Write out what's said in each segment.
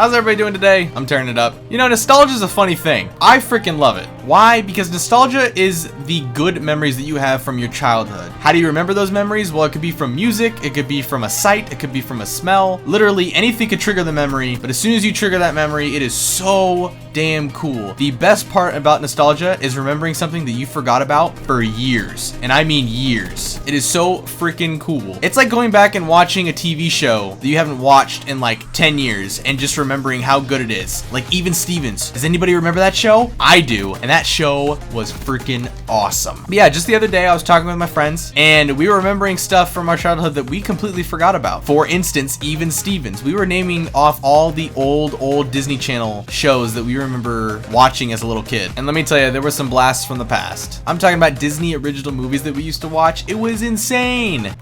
How's everybody doing today? I'm turning it up. You know, nostalgia is a funny thing. I freaking love it. Why? Because nostalgia is the good memories that you have from your childhood. How do you remember those memories? Well, it could be from music, it could be from a sight, it could be from a smell. Literally anything could trigger the memory, but as soon as you trigger that memory, it is so damn cool. The best part about nostalgia is remembering something that you forgot about for years. And I mean years. It is so freaking cool. It's like going back and watching a TV show that you haven't watched in like 10 years and just remembering how good it is. Like Even Stevens. Does anybody remember that show? I do. And that show was freaking awesome. But yeah, just the other day I was talking with my friends and we were remembering stuff from our childhood that we completely forgot about. For instance, Even Stevens. We were naming off all the old Disney Channel shows that we remember watching as a little kid. And let me tell you, there were some blasts from the past. I'm talking about Disney original movies that we used to watch. It was insane.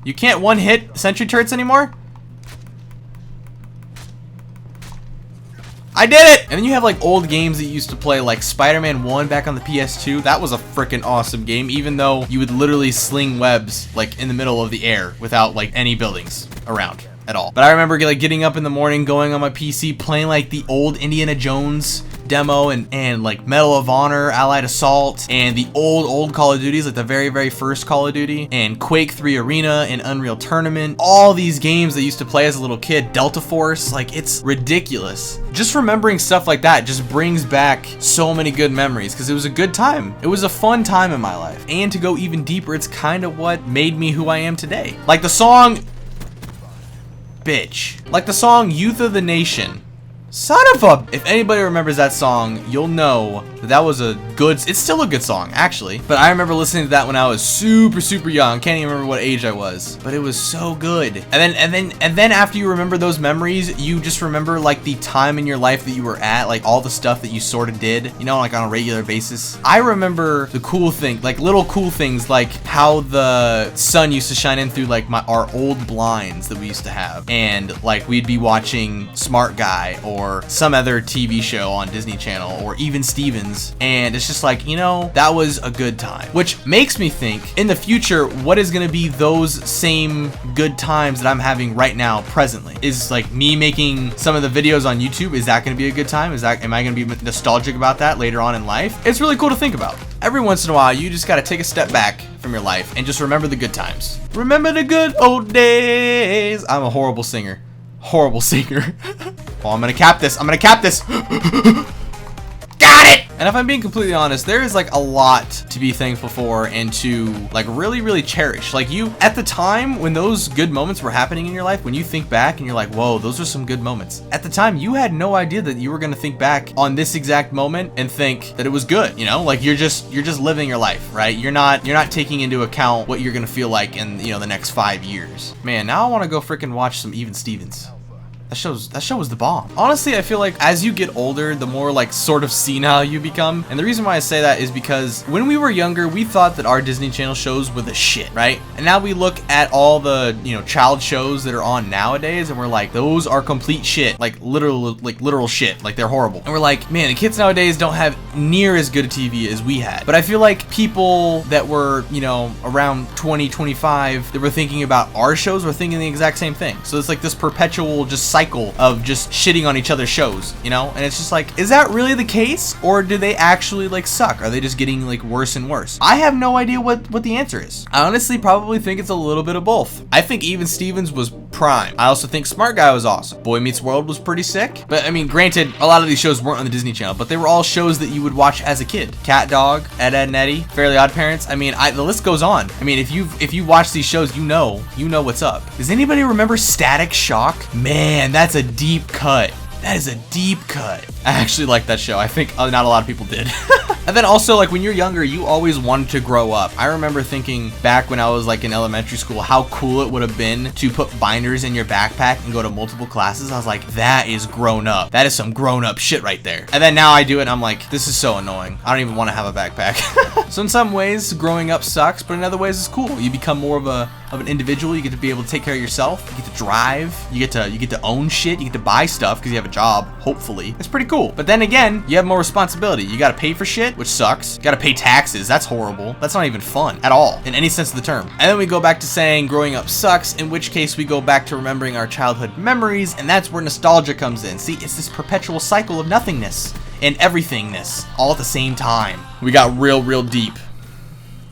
You can't one-hit Sentry Turrets anymore? I did it! And then you have like old games that you used to play, like Spider-Man 1 back on the PS2. That was a freaking awesome game, even though you would literally sling webs like in the middle of the air without like any buildings around at all. But I remember like getting up in the morning, going on my PC, playing like the old Indiana Jones demo and like Medal of Honor, Allied Assault, and the old Call of Duties, like the very first Call of Duty, and Quake 3 Arena, and Unreal Tournament. All these games that I used to play as a little kid, Delta Force, like it's ridiculous. Just remembering stuff like that just brings back so many good memories because it was a good time. It was a fun time in my life. And to go even deeper, it's kind of what made me who I am today. Like the song, bitch. Like the song Youth of the Nation. Son of a... If anybody remembers that song, you'll know that that was a good... It's still a good song, actually. But I remember listening to that when I was super young. Can't even remember what age I was. But it was so good. And then after you remember those memories, you just remember like the time in your life that you were at, like all the stuff that you sort of did, you know, like on a regular basis. I remember the cool thing, like little cool things, like how the sun used to shine in through like our old blinds that we used to have. And like we'd be watching Smart Guy or some other TV show on Disney Channel or Even Stevens, and it's just like, you know, that was a good time. Which makes me think, in the future, what is going to be those same good times that I'm having right now presently? Is like me making some of the videos on YouTube, is that going to be a good time? Am I going to be nostalgic about that later on in life? It's really cool to think about. Every once in a while, you just got to take a step back from your life and just remember the good times. Remember the good old days. I'm a horrible singer. Horrible singer. Well, I'm gonna cap this. Got it! And if I'm being completely honest, there is like a lot to be thankful for and to like really cherish. Like you, at the time when those good moments were happening in your life, when you think back and you're like, whoa, those are some good moments. At the time, you had no idea that you were gonna think back on this exact moment and think that it was good, you know? Like you're just living your life, right? You're not taking into account what you're gonna feel like in, you know, the next 5 years. Man, now I wanna go freaking watch some Even Stevens. That show was the bomb. Honestly, I feel like as you get older, the more like sort of senile you become. And the reason why I say that is because when we were younger, we thought that our Disney Channel shows were the shit, right? And now we look at all the, you know, child shows that are on nowadays and we're like, those are complete shit. Like literal shit. Like they're horrible. And we're like, man, the kids nowadays don't have near as good a TV as we had. But I feel like people that were, you know, around 20, 25 that were thinking about our shows were thinking the exact same thing. So it's like this perpetual just cycle of just shitting on each other's shows, you know? And it's just like, is that really the case? Or do they actually like suck? Are they just getting like worse and worse? I have no idea what the answer is. I honestly probably think it's a little bit of both. I think Even Stevens was prime. I also think Smart Guy was awesome. Boy Meets World was pretty sick. But I mean, granted, a lot of these shows weren't on the Disney Channel, but they were all shows that you would watch as a kid. Cat Dog, Ed, Edd n Eddy, Fairly Odd Parents. I mean, the list goes on. I mean, if you watch these shows, you know what's up. Does anybody remember Static Shock? Man, that's a deep cut. That is a deep cut. I actually like that show. I think not a lot of people did. And then also, like, when you're younger, you always wanted to grow up. I remember thinking back when I was like in elementary school, how cool it would have been to put binders in your backpack and go to multiple classes. I was like, that is grown up. That is some grown up shit right there. And then now I do it and I'm like, this is so annoying. I don't even want to have a backpack. So in some ways, growing up sucks, but in other ways it's cool. You become more of a of an individual. You get to be able to take care of yourself. You get to drive. You get to own shit. You get to buy stuff because you have a job. Hopefully, it's pretty cool. But then again, you have more responsibility. You got to pay for shit, which sucks. You got to pay taxes. That's horrible. That's not even fun at all in any sense of the term. And then we go back to saying growing up sucks, in which case we go back to remembering our childhood memories, and that's where nostalgia comes in. See, it's this perpetual cycle of nothingness and everythingness all at the same time. We got real deep.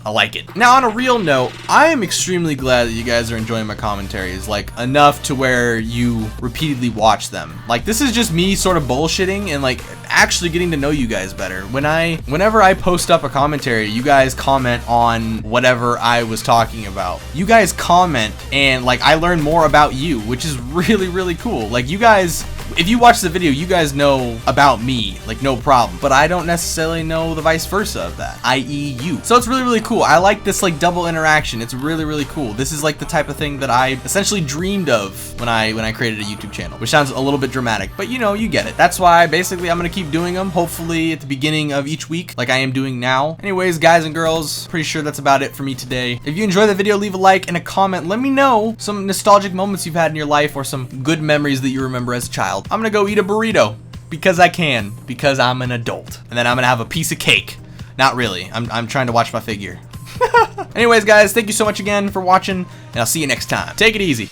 I like it. Now, on a real note, I am extremely glad that you guys are enjoying my commentaries, like, enough to where you repeatedly watch them. Like, this is just me sort of bullshitting and, like, actually getting to know you guys better. Whenever I post up a commentary, you guys comment on whatever I was talking about. You guys comment, and, like, I learn more about you, which is really cool. Like, you guys, if you watch the video, you guys know about me, like, no problem. But I don't necessarily know the vice versa of that, i.e. you. So it's really cool. I like this, like, double interaction. It's really cool. This is, like, the type of thing that I essentially dreamed of when I created a YouTube channel, which sounds a little bit dramatic, but, you know, you get it. That's why, basically, I'm gonna keep doing them, hopefully at the beginning of each week, like I am doing now. Anyways, guys and girls, pretty sure that's about it for me today. If you enjoyed the video, leave a like and a comment. Let me know some nostalgic moments you've had in your life or some good memories that you remember as a child. I'm gonna go eat a burrito because I can, because I'm an adult. And then I'm gonna have a piece of cake. Not really. I'm trying to watch my figure. Anyways, guys, thank you so much again for watching, and I'll see you next time. Take it easy.